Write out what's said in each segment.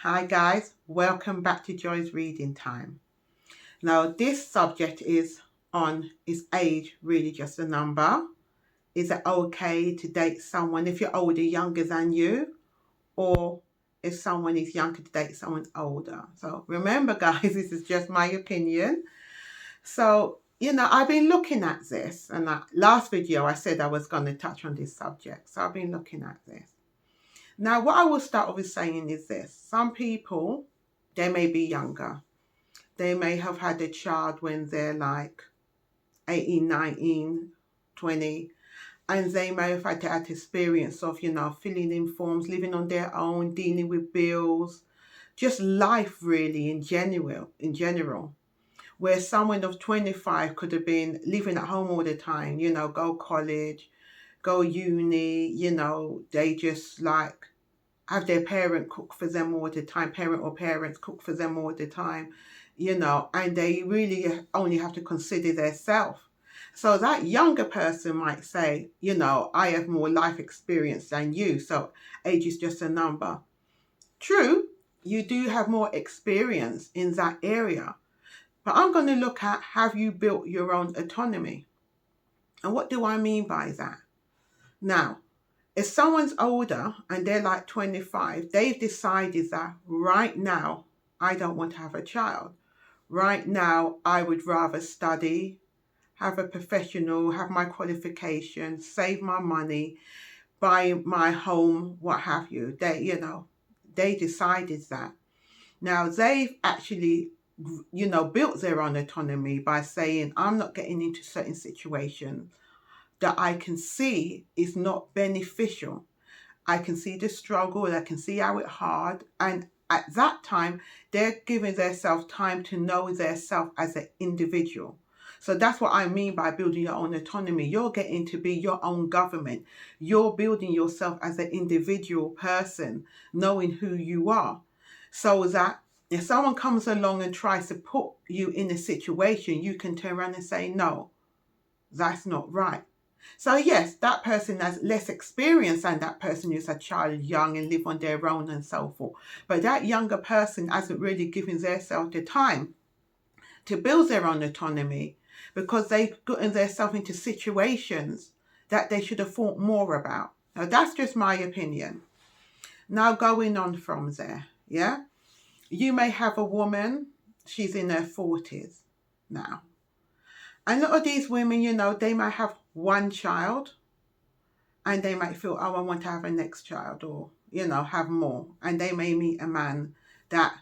Hi guys, welcome back to Joy's Reading Time. Now this subject is age really just a number? Is it okay to date someone if you're older, younger than you? Or if someone is younger to date someone older? So remember guys, this is just my opinion. So, I've been looking at this and that last video I said I was going to touch on this subject. So I've been looking at this. Now, what I will start with saying is this. Some people, they may be younger. They may have had a child when they're like 18, 19, 20, and they may have had that experience of, filling in forms, living on their own, dealing with bills, just life really in general. Where someone of 25 could have been living at home all the time, go college, go uni, they just like have their parent cook for them all the time, parent or parents cook for them all the time, and they really only have to consider their self. So that younger person might say, I have more life experience than you, so age is just a number. True, you do have more experience in that area, but I'm going to look at, have you built your own autonomy? And what do I mean by that? Now, if someone's older and they're like 25, they've decided that right now, I don't want to have a child. Right now, I would rather study, have a professional, have my qualifications, save my money, buy my home, what have you. They decided that. Now, they've actually, built their own autonomy by saying, I'm not getting into certain situations that I can see is not beneficial. I can see the struggle, I can see how it's hard. And at that time, they're giving themselves time to know their self as an individual. So that's what I mean by building your own autonomy. You're getting to be your own government. You're building yourself as an individual person, knowing who you are. So that if someone comes along and tries to put you in a situation, you can turn around and say, no, that's not right. So yes, that person has less experience than that person who's a child young and live on their own and so forth. But that younger person hasn't really given themselves the time to build their own autonomy because they've gotten themselves into situations that they should have thought more about. Now that's just my opinion. Now going on from there, yeah? You may have a woman, she's in her 40s now. And a lot of these women, they might have one child and they might feel, oh, I want to have a next child or, have more. And they may meet a man that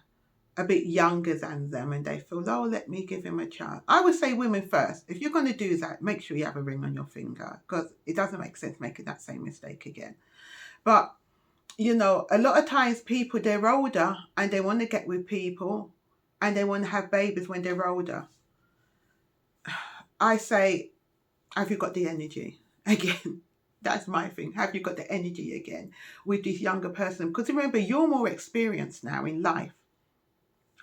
a bit younger than them and they feel, oh, let me give him a child. I would say women first. If you're going to do that, make sure you have a ring on your finger because it doesn't make sense making that same mistake again. But, a lot of times people, they're older and they want to get with people and they want to have babies when they're older. I say, have you got the energy? Again, that's my thing. Have you got the energy again with this younger person? Because remember, you're more experienced now in life.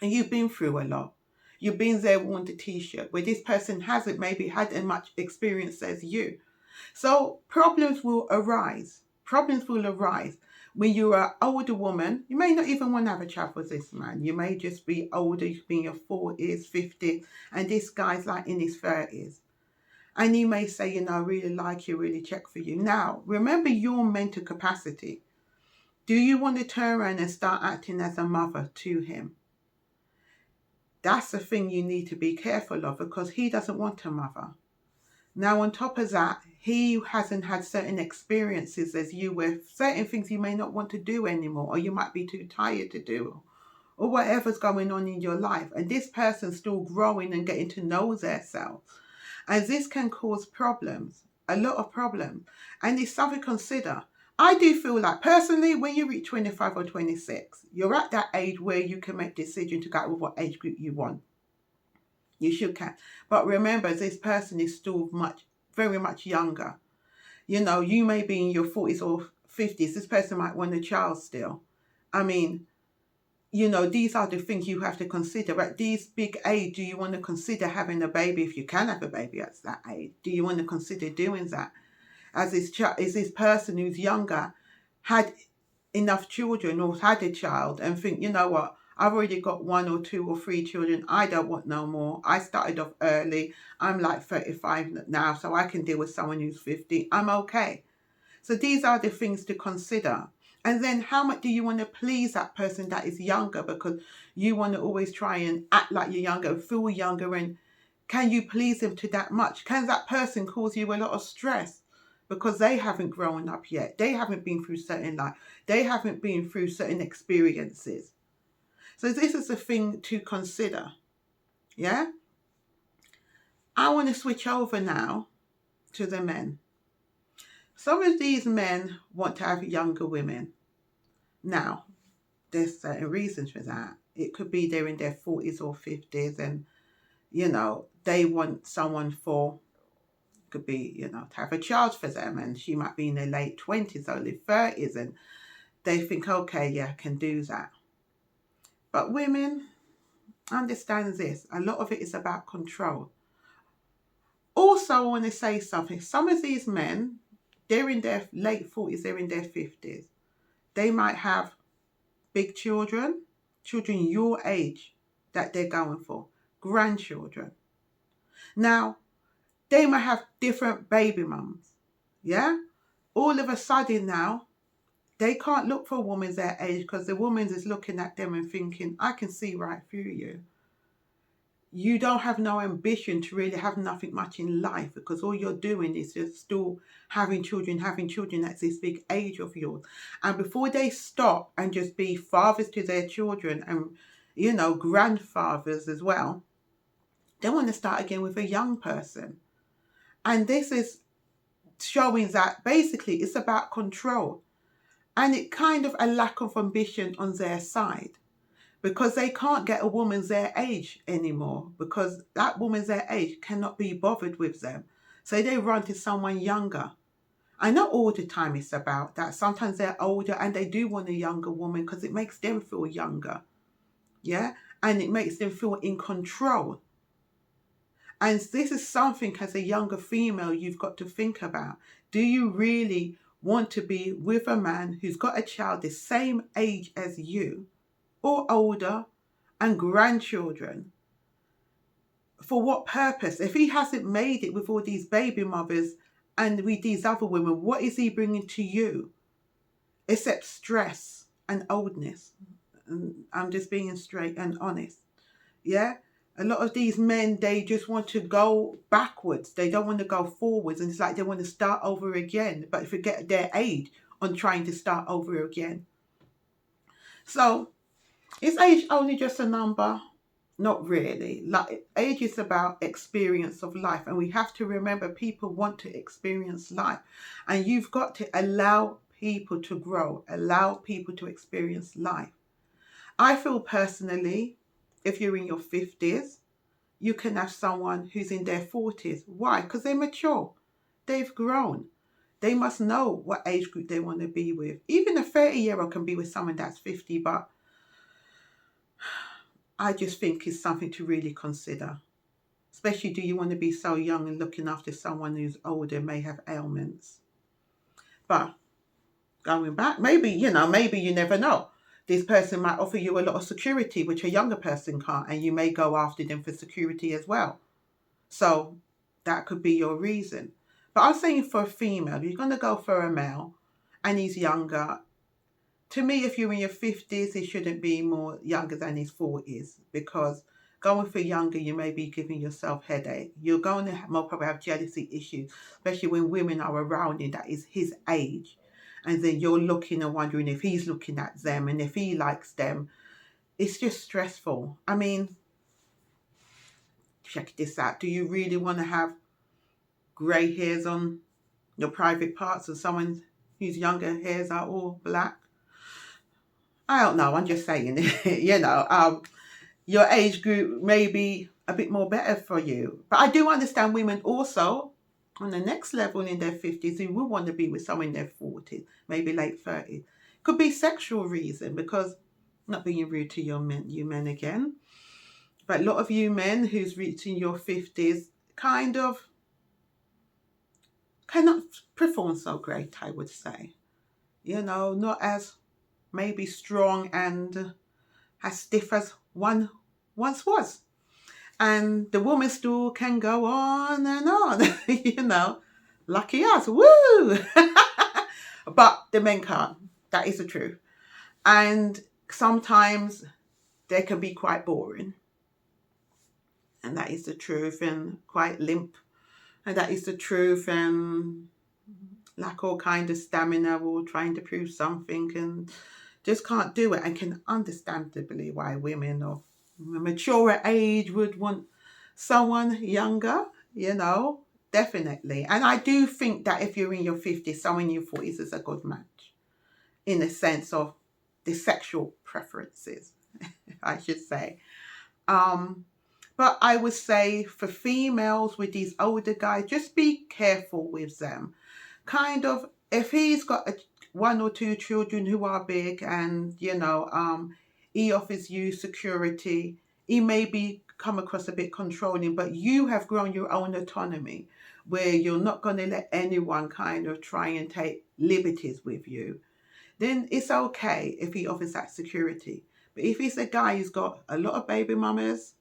And you've been through a lot. You've been there, worn the t-shirt, where this person hasn't maybe had as much experience as you. So problems will arise. Problems will arise. When you're an older woman, you may not even want to have a child with this man. You may just be older, you be in your 40s, 50s, and this guy's like in his 30s. And he may say, I really like you, really check for you. Now, remember your mental capacity. Do you want to turn around and start acting as a mother to him? That's the thing you need to be careful of because he doesn't want a mother. Now, on top of that, he hasn't had certain experiences as you where certain things you may not want to do anymore or you might be too tired to do or whatever's going on in your life. And this person's still growing and getting to know themselves. And this can cause problems, a lot of problems. And it's something to consider. I do feel like personally, when you reach 25 or 26, you're at that age where you can make decision to go with what age group you want. You should can. But remember, this person is still very much younger. You may be in your 40s or 50s. This person might want a child still. I mean, these are the things you have to consider. At this big age, do you want to consider having a baby if you can have a baby at that age? Do you want to consider doing that? As this person who's younger had enough children or had a child and think, you know what, I've already got 1 or 2 or 3 children. I don't want no more. I started off early. I'm like 35 now, so I can deal with someone who's 50. I'm okay. So these are the things to consider. And then how much do you want to please that person that is younger, because you want to always try and act like you're younger, feel younger, and can you please them to that much? Can that person cause you a lot of stress because they haven't grown up yet? They haven't been through certain life. They haven't been through certain experiences. So this is a thing to consider. Yeah? I want to switch over now to the men. Some of these men want to have younger women. Now, there's certain reasons for that. It could be they're in their 40s or 50s and, they want someone could be, to have a child for them, and she might be in her late 20s, early 30s, and they think, okay, yeah, I can do that. But women, understand this, a lot of it is about control. Also, I want to say something. Some of these men, they're in their late 40s, they're in their 50s. They might have big children your age that they're going for, grandchildren. Now, they might have different baby mums, yeah? All of a sudden now, they can't look for a woman their age because the woman is looking at them and thinking, I can see right through you. You don't have no ambition to really have nothing much in life, because all you're doing is just still having children at this big age of yours. And before they stop and just be fathers to their children and, grandfathers as well, they want to start again with a young person. And this is showing that basically it's about control. And it kind of a lack of ambition on their side, because they can't get a woman their age anymore, because that woman their age cannot be bothered with them. So they run to someone younger. I know all the time it's about that. Sometimes they're older and they do want a younger woman because it makes them feel younger. Yeah? And it makes them feel in control. And this is something as a younger female you've got to think about. Do you really want to be with a man who's got a child the same age as you, or older, and grandchildren? For what purpose? If he hasn't made it with all these baby mothers and with these other women, what is he bringing to you except stress and oldness? And I'm just being straight and honest. Yeah? A lot of these men, they just want to go backwards. They don't want to go forwards. And it's like they want to start over again, but forget their age on trying to start over again. So, is age only just a number? Not really. Like, age is about experience of life. And we have to remember people want to experience life. And you've got to allow people to grow, allow people to experience life. I feel personally, if you're in your 50s, you can have someone who's in their 40s. Why? Because they're mature. They've grown. They must know what age group they want to be with. Even a 30-year-old can be with someone that's 50, but I just think it's something to really consider. Especially, do you want to be so young and looking after someone who's older, may have ailments? But going back, maybe you never know. This person might offer you a lot of security, which a younger person can't, and you may go after them for security as well. So that could be your reason. But I'm saying for a female, you're going to go for a male and he's younger. To me, if you're in your 50s, he shouldn't be more younger than his 40s, because going for younger, you may be giving yourself headache. You're going to more probably have jealousy issues, especially when women are around you that is his age. And then you're looking and wondering if he's looking at them and if he likes them. It's just stressful. I mean, check this out. Do you really want to have grey hairs on your private parts and someone whose younger hairs are all black? I don't know. I'm just saying, your age group may be a bit more better for you. But I do understand women also on the next level in their 50s who will want to be with someone in their 40s, maybe late 30s. Could be sexual reason, because, not being rude to you men again, but a lot of you men who's reaching your 50s kind of cannot perform so great, I would say. Not as maybe strong and as stiff as one once was. And the woman still can go on and on, lucky us, woo! But the men can't. That is the truth. And sometimes they can be quite boring. And that is the truth, and quite limp. And that is the truth, and lack all kind of stamina or trying to prove something and just can't do it, and can understandably why women of a mature age would want someone younger, definitely. And I do think that if you're in your 50s, someone in your 40s is a good match in the sense of the sexual preferences, I should say. But I would say for females with these older guys, just be careful with them. Kind of, if he's got one or two children who are big and, he offers you security, he may be come across a bit controlling, but you have grown your own autonomy where you're not going to let anyone kind of try and take liberties with you, then it's okay if he offers that security. But if he's a guy who's got a lot of baby mamas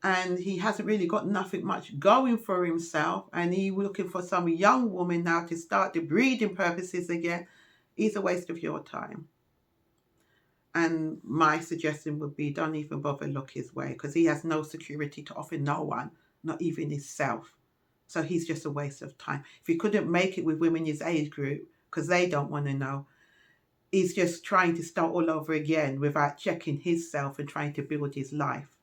and he hasn't really got nothing much going for himself, and he's looking for some young woman now to start the breeding purposes again, it's a waste of your time. And my suggestion would be don't even bother look his way, because he has no security to offer no one, not even himself. So he's just a waste of time. If he couldn't make it with women his age group because they don't want to know, he's just trying to start all over again without checking himself and trying to build his life.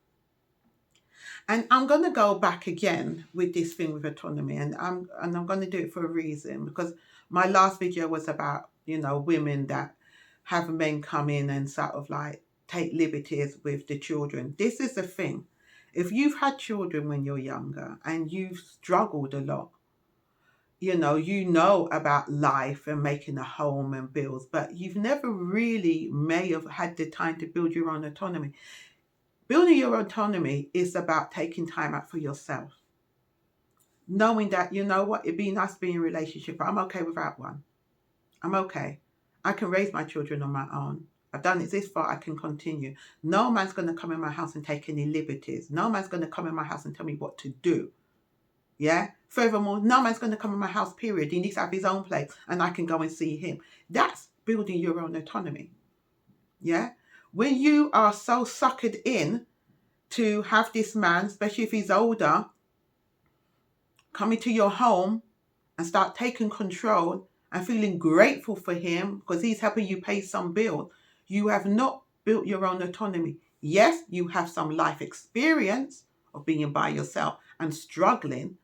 And I'm going to go back again with this thing with autonomy, and I'm going to do it for a reason, because my last video was about, women that have men come in and sort of like take liberties with the children. This is the thing. If you've had children when you're younger and you've struggled a lot, you know about life and making a home and bills, but you've never really may have had the time to build your own autonomy. Building your autonomy is about taking time out for yourself. Knowing that, it'd be nice to be in a relationship, but I'm okay without one. I'm okay. I can raise my children on my own. I've done it this far, I can continue. No man's going to come in my house and take any liberties. No man's going to come in my house and tell me what to do. Yeah? Furthermore, no man's going to come in my house, period. He needs to have his own place and I can go and see him. That's building your own autonomy. Yeah? When you are so suckered in to have this man, especially if he's older, coming to your home and start taking control and feeling grateful for him because he's helping you pay some bill, you have not built your own autonomy. Yes, you have some life experience of being by yourself and struggling,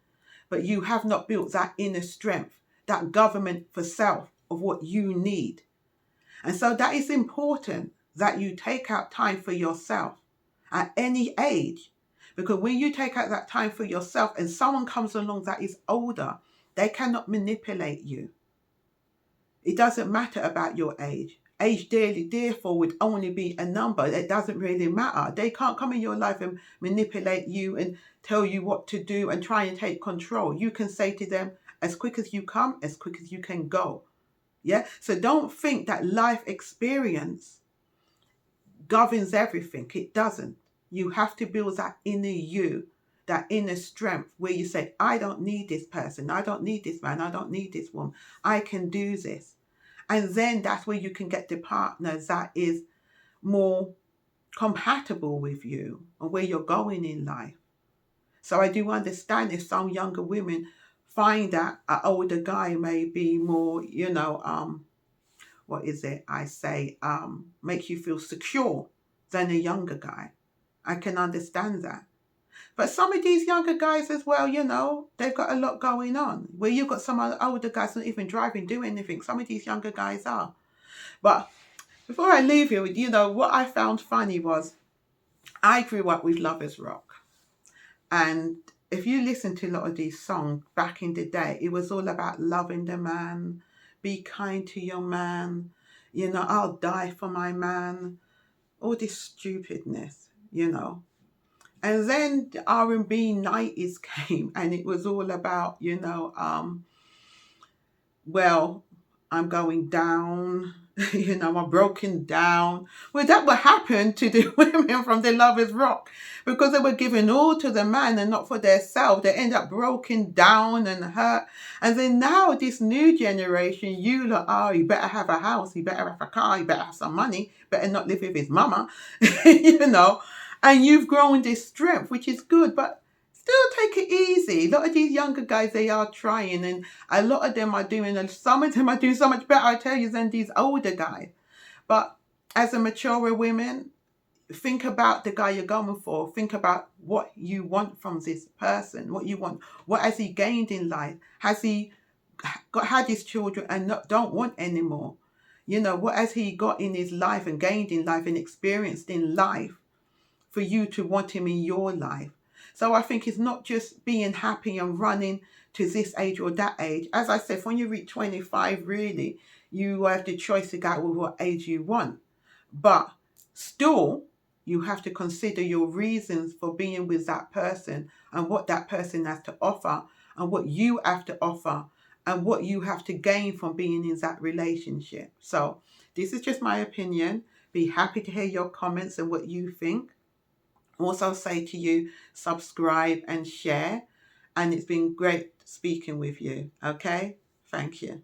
but you have not built that inner strength, that government for self of what you need. And so that is important, that you take out time for yourself at any age. Because when you take out that time for yourself and someone comes along that is older, they cannot manipulate you. It doesn't matter about your age. Age therefore would only be a number. It doesn't really matter. They can't come in your life and manipulate you and tell you what to do and try and take control. You can say to them, as quick as you come, as quick as you can go. Yeah. So don't think that life experience governs everything. It doesn't. You have to build that inner you, that inner strength where you say, I don't need this person. I don't need this man. I don't need this woman. I can do this. And then that's where you can get the partner that is more compatible with you and where you're going in life. So I do understand if some younger women find that an older guy may be more, make you feel secure than a younger guy. I can understand that. But some of these younger guys as well, they've got a lot going on. Where you've got some older guys not even driving, doing anything. Some of these younger guys are. But before I leave you, what I found funny was I grew up with Lovers Rock. And if you listen to a lot of these songs back in the day, it was all about loving the man, be kind to your man, I'll die for my man, all this stupidness, And then the R&B 90s came and it was all about, I'm going down, are broken down. Well, that what happened to the women from the Lovers Rock, because they were giving all to the man and not for themselves. They end up broken down and hurt. And then now this new generation, you lot, oh, you better have a house, you better have a car, you better have some money, better not live with his mama, and you've grown this strength, which is good, but still take it easy. A lot of these younger guys, they are trying, and a lot of them are doing, and some of them are doing so much better, I tell you, than these older guys. But as a mature woman, think about the guy you're going for. Think about what you want from this person, what you want. What has he gained in life? Has he had his children and don't want anymore? What has he got in his life and gained in life and experienced in life for you to want him in your life? So I think it's not just being happy and running to this age or that age. As I said, when you reach 25, really, you have the choice to go with what age you want. But still, you have to consider your reasons for being with that person and what that person has to offer and what you have to offer and what you have to gain from being in that relationship. So this is just my opinion. Be happy to hear your comments and what you think. Also say to you, subscribe and share. And it's been great speaking with you. Okay? Thank you.